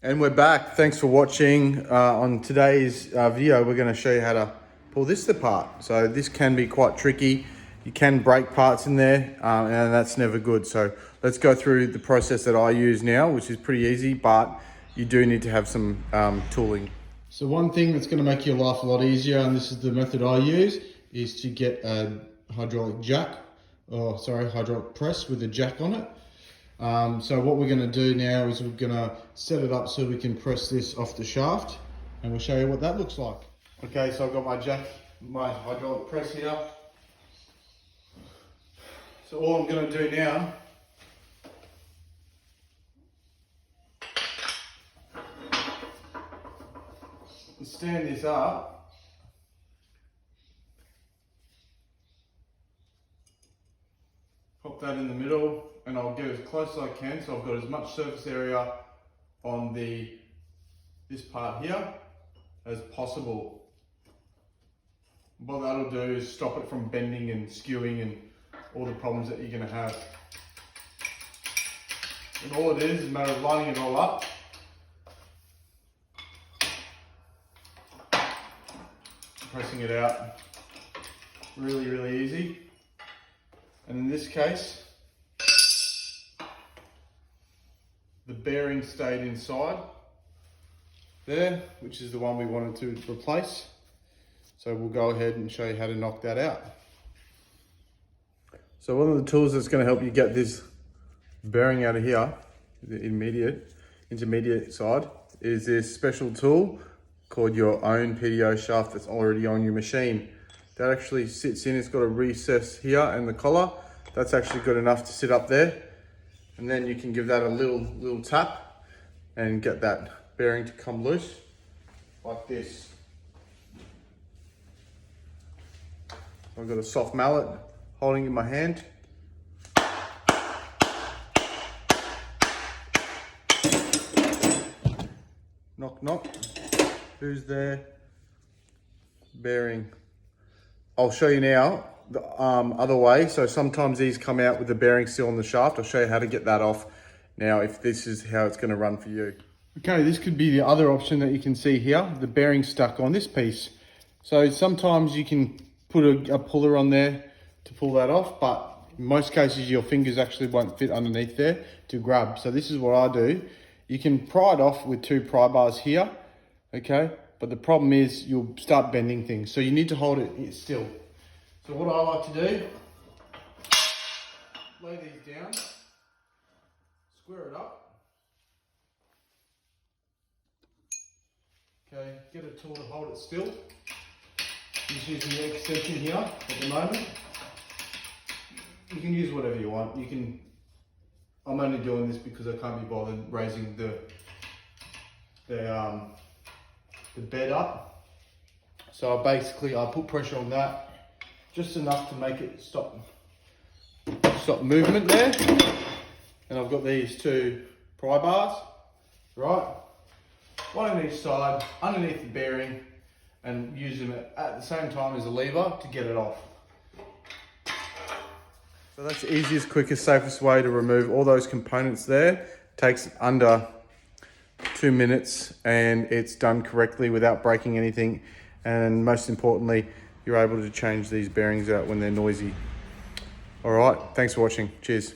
And we're back. Thanks for watching. On today's video, we're going to show you how to pull this apart. So this can be quite tricky. You can break parts in there, and that's never good. So let's go through the process that I use now, which is pretty easy, but you do need to have some tooling. So one thing that's going to make your life a lot easier, and this is the method I use, is to get a hydraulic press with a jack on it. So what we're going to do now is we're going to set it up so we can press this off the shaft, and we'll show you what that looks like. Okay, so I've got my hydraulic press here. So all I'm going to do now is stand this up, pop that in the middle, and I'll get as close as I can, so I've got as much surface area on this part here as possible. What that'll do is stop it from bending and skewing and all the problems that you're going to have. And all it is a matter of lining it all up. Pressing it out. Really, really easy. And in this case, the bearing stayed inside there, which is the one we wanted to replace. So we'll go ahead and show you how to knock that out. So one of the tools that's going to help you get this bearing out of here, the intermediate side, is this special tool called your own PDO shaft that's already on your machine. That actually sits in, it's got a recess here and the collar. That's actually good enough to sit up there. And then you can give that a little tap and get that bearing to come loose like this. I've got a soft mallet holding in my hand. Knock, knock. Who's there? Bearing. I'll show you now the other way. So sometimes these come out with the bearing still on the shaft. I'll show you how to get that off now if this is how it's going to run for you. Okay, this could be the other option that you can see here. The bearing stuck on this piece. So sometimes you can put a puller on there to pull that off, but in most cases your fingers actually won't fit underneath there to grab. So this is what I do. You can pry it off with two pry bars here, okay? But the problem is you'll start bending things. So you need to hold it still. So what I like to do, lay these down, square it up. Okay, get a tool to hold it still. Just using the extension here at the moment. You can use whatever you want. I'm only doing this because I can't be bothered raising the bed up. So I put pressure on that, just enough to make it stop movement there. And I've got these two pry bars, right? One on each side, underneath the bearing, and use them at the same time as a lever to get it off. So that's the easiest, quickest, safest way to remove all those components there. Takes under 2 minutes and it's done correctly without breaking anything. And most importantly, you're able to change these bearings out when they're noisy. All right, thanks for watching. Cheers.